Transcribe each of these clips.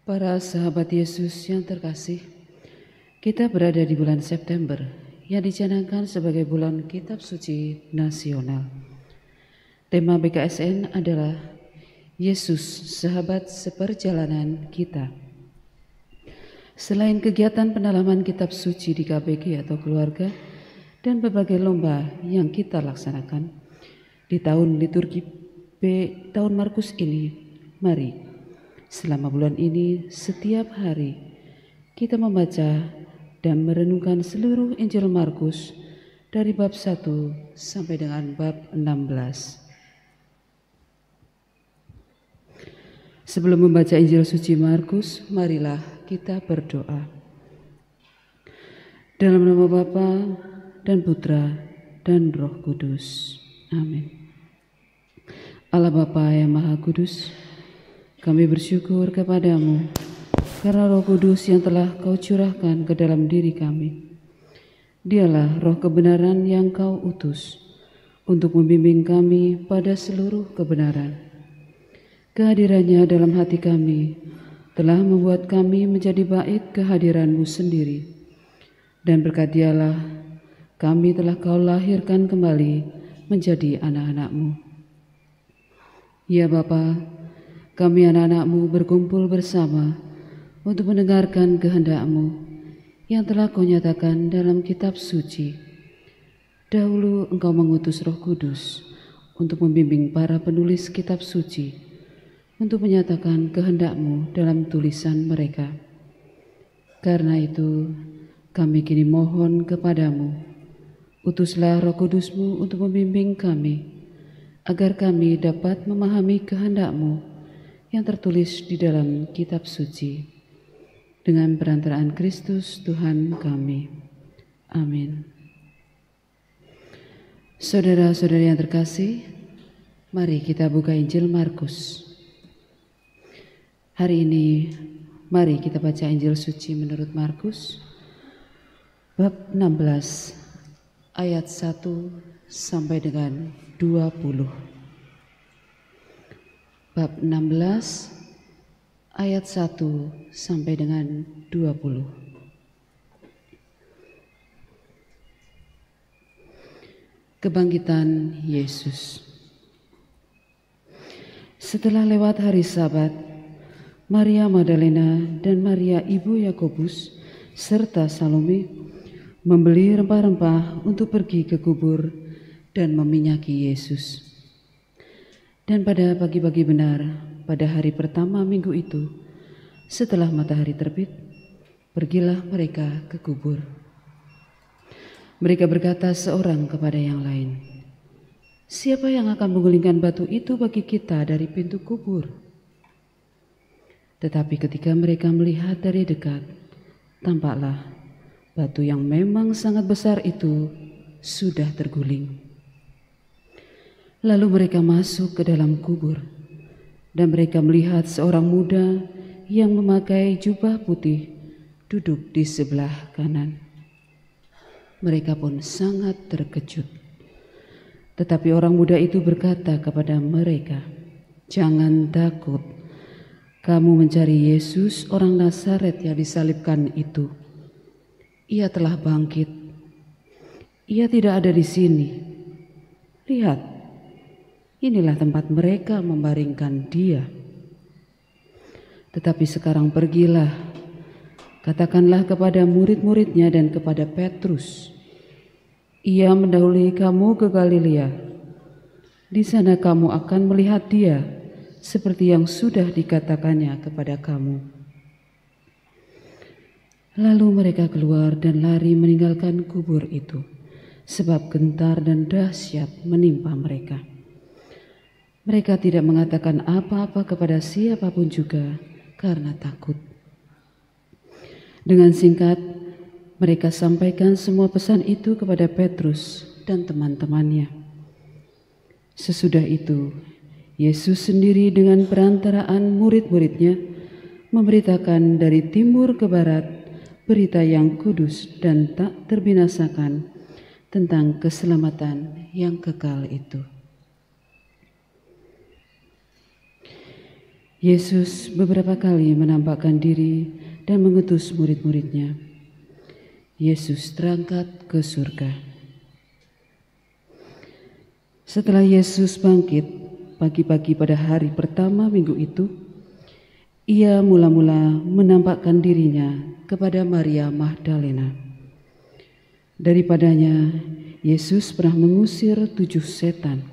Para sahabat Yesus yang terkasih, kita berada di bulan September yang dicanangkan sebagai bulan Kitab Suci Nasional. Tema BKSN adalah Yesus, sahabat seperjalanan kita. Selain kegiatan pendalaman Kitab Suci di KBG atau keluarga dan berbagai lomba yang kita laksanakan di tahun liturgi tahun Markus ini, mari selama bulan ini setiap hari kita membaca dan merenungkan seluruh Injil Markus dari bab 1 sampai dengan bab 16. Sebelum membaca Injil suci Markus, marilah kita berdoa. Dalam nama Bapa dan Putra dan Roh Kudus. Amin. Allah Bapa yang Maha Kudus, kami bersyukur kepadamu karena Roh Kudus yang telah Kau curahkan ke dalam diri kami. Dialah Roh kebenaran yang Kau utus untuk membimbing kami pada seluruh kebenaran. Kehadirannya dalam hati kami telah membuat kami menjadi bait kehadiran-Mu sendiri. Dan berkat Dialah kami telah Kau lahirkan kembali menjadi anak-anak-Mu. Ya Bapa, kami anak-anak-Mu berkumpul bersama untuk mendengarkan kehendak-Mu yang telah Kau nyatakan dalam kitab suci. Dahulu Engkau mengutus Roh Kudus untuk membimbing para penulis kitab suci untuk menyatakan kehendak-Mu dalam tulisan mereka. Karena itu, kami kini mohon kepadamu, utuslah Roh Kudus-Mu untuk membimbing kami, agar kami dapat memahami kehendak-Mu yang tertulis di dalam kitab suci. Dengan perantaraan Kristus Tuhan kami. Amin. Saudara-saudari yang terkasih, mari kita buka Injil Markus. Hari ini, mari kita baca Injil suci menurut Markus, bab 16, ayat 1 sampai dengan 20. Bab 16, ayat 1 sampai dengan 20. Kebangkitan Yesus. Setelah lewat hari Sabat, Maria Magdalena dan Maria ibu Yakobus serta Salome membeli rempah-rempah untuk pergi ke kubur dan meminyaki Yesus. Dan pada pagi-pagi benar, pada hari pertama minggu itu, setelah matahari terbit, pergilah mereka ke kubur. Mereka berkata seorang kepada yang lain, "Siapa yang akan menggulingkan batu itu bagi kita dari pintu kubur?" Tetapi ketika mereka melihat dari dekat, tampaklah batu yang memang sangat besar itu sudah terguling. Lalu mereka masuk ke dalam kubur, dan mereka melihat seorang muda yang memakai jubah putih duduk di sebelah kanan. Mereka pun sangat terkejut. Tetapi orang muda itu berkata kepada mereka, "Jangan takut. Kamu mencari Yesus orang Nazaret yang disalibkan itu. Ia telah bangkit. Ia tidak ada di sini. Lihat, inilah tempat mereka membaringkan dia. Tetapi sekarang pergilah, katakanlah kepada murid-muridnya dan kepada Petrus, ia mendahului kamu ke Galilea. Di sana kamu akan melihat dia, seperti yang sudah dikatakannya kepada kamu." Lalu mereka keluar dan lari meninggalkan kubur itu, sebab gentar dan dahsyat menimpa mereka. Mereka tidak mengatakan apa-apa kepada siapapun juga karena takut. Dengan singkat, mereka sampaikan semua pesan itu kepada Petrus dan teman-temannya. Sesudah itu, Yesus sendiri dengan perantaraan murid-muridnya memberitakan dari timur ke barat berita yang kudus dan tak terbinasakan tentang keselamatan yang kekal itu. Yesus beberapa kali menampakkan diri dan mengutus murid-muridnya. Yesus terangkat ke surga. Setelah Yesus bangkit pagi-pagi pada hari pertama minggu itu, ia mula-mula menampakkan dirinya kepada Maria Magdalena. Daripadanya, Yesus pernah mengusir 7 setan.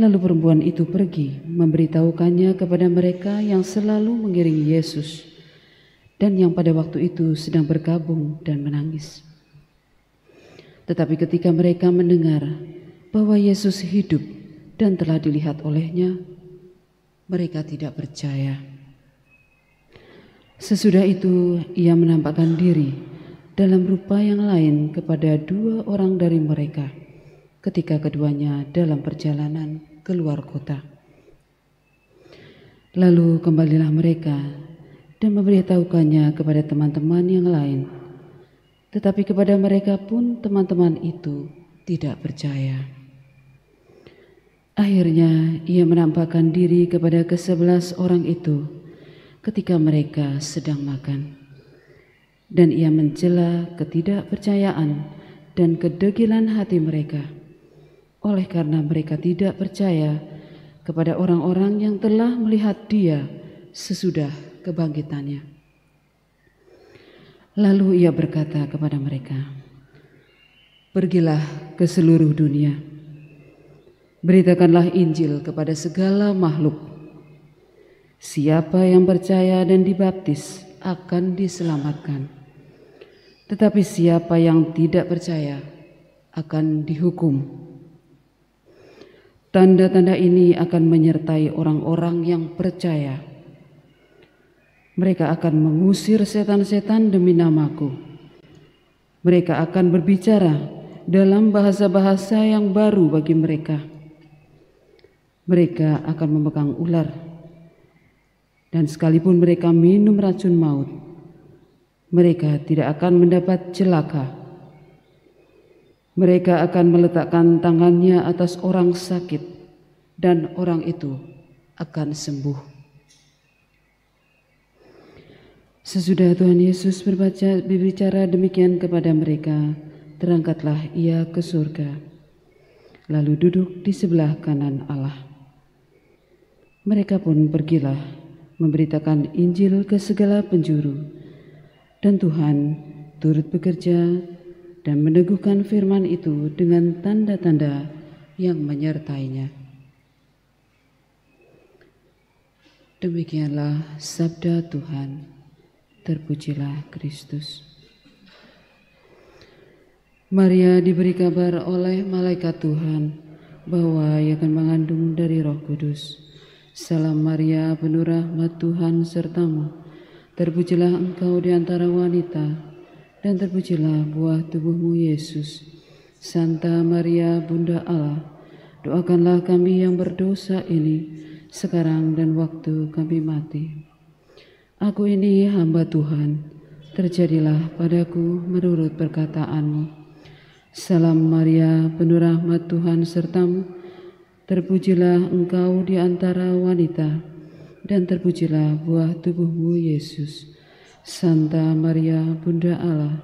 Lalu perempuan itu pergi memberitahukannya kepada mereka yang selalu mengiringi Yesus dan yang pada waktu itu sedang berkabung dan menangis. Tetapi ketika mereka mendengar bahwa Yesus hidup dan telah dilihat olehnya, mereka tidak percaya. Sesudah itu ia menampakkan diri dalam rupa yang lain kepada 2 orang dari mereka ketika keduanya dalam perjalanan keluar kota. Lalu kembalilah mereka dan memberitahukannya kepada teman-teman yang lain. Tetapi kepada mereka pun teman-teman itu tidak percaya. Akhirnya ia menampakkan diri kepada ke-11 orang itu ketika mereka sedang makan. Dan ia mencela ketidakpercayaan dan kedegilan hati mereka, oleh karena mereka tidak percaya kepada orang-orang yang telah melihat dia sesudah kebangkitannya. Lalu ia berkata kepada mereka, "Pergilah ke seluruh dunia, beritakanlah Injil kepada segala makhluk. Siapa yang percaya dan dibaptis akan diselamatkan, tetapi siapa yang tidak percaya akan dihukum. Tanda-tanda ini akan menyertai orang-orang yang percaya. Mereka akan mengusir setan-setan demi namaku. Mereka akan berbicara dalam bahasa-bahasa yang baru bagi mereka. Mereka akan memegang ular. Dan sekalipun mereka minum racun maut, mereka tidak akan mendapat celaka. Mereka akan meletakkan tangannya atas orang sakit, dan orang itu akan sembuh." Sesudah Tuhan Yesus berbicara demikian kepada mereka, terangkatlah ia ke surga, lalu duduk di sebelah kanan Allah. Mereka pun pergilah memberitakan Injil ke segala penjuru, dan Tuhan turut bekerja dan meneguhkan firman itu dengan tanda-tanda yang menyertainya. Demikianlah sabda Tuhan. Terpujilah Kristus. Maria diberi kabar oleh malaikat Tuhan bahwa ia akan mengandung dari Roh Kudus. Salam Maria, penuh rahmat Tuhan sertamu. Terpujilah engkau di antara wanita, dan terpujilah buah tubuhmu Yesus. Santa Maria Bunda Allah, doakanlah kami yang berdosa ini, sekarang dan waktu kami mati. Aku ini hamba Tuhan, terjadilah padaku menurut perkataanmu. Salam Maria, penuh rahmat Tuhan sertamu. Terpujilah engkau di antara wanita, dan terpujilah buah tubuhmu Yesus. Santa Maria Bunda Allah,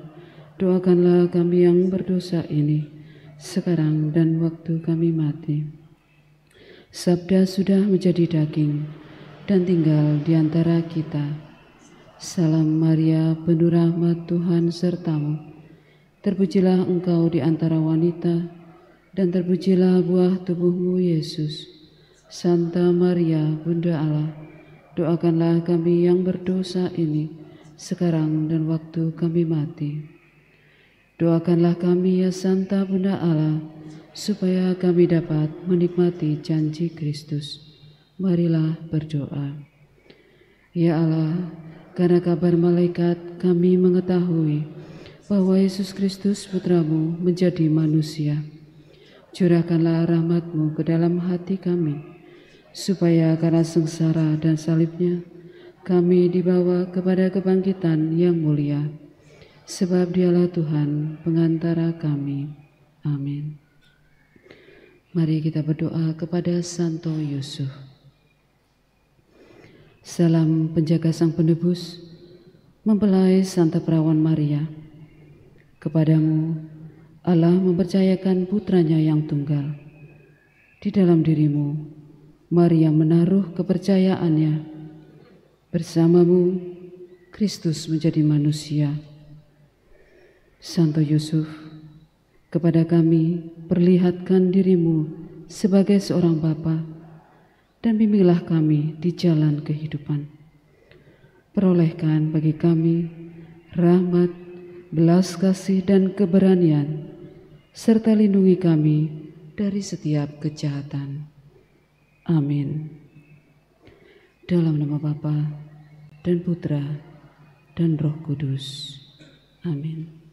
doakanlah kami yang berdosa ini, sekarang dan waktu kami mati. Sabda sudah menjadi daging dan tinggal di antara kita. Salam Maria, penuh rahmat Tuhan sertamu. Terpujilah engkau di antara wanita, dan terpujilah buah tubuhmu Yesus. Santa Maria Bunda Allah, doakanlah kami yang berdosa ini, sekarang dan waktu kami mati. Doakanlah kami ya Santa Bunda Allah, supaya kami dapat menikmati janji Kristus. Marilah berdoa. Ya Allah, karena kabar malaikat kami mengetahui bahwa Yesus Kristus Putramu menjadi manusia. Curahkanlah rahmat-Mu ke dalam hati kami, supaya karena sengsara dan salibnya, kami dibawa kepada kebangkitan yang mulia. Sebab Dialah Tuhan pengantara kami. Amin. Mari kita berdoa kepada Santo Yusuf. Salam penjaga Sang Penebus, mempelai Santa Perawan Maria. Kepadamu Allah mempercayakan putranya yang tunggal. Di dalam dirimu Maria menaruh kepercayaannya. Bersamamu Kristus menjadi manusia. Santo Yusuf, kepada kami perlihatkan dirimu sebagai seorang bapa dan bimbinglah kami di jalan kehidupan. Perolehkan bagi kami rahmat, belas kasih dan keberanian, serta lindungi kami dari setiap kejahatan. Amin. Dalam nama Bapa dan Putra dan Roh Kudus. Amin.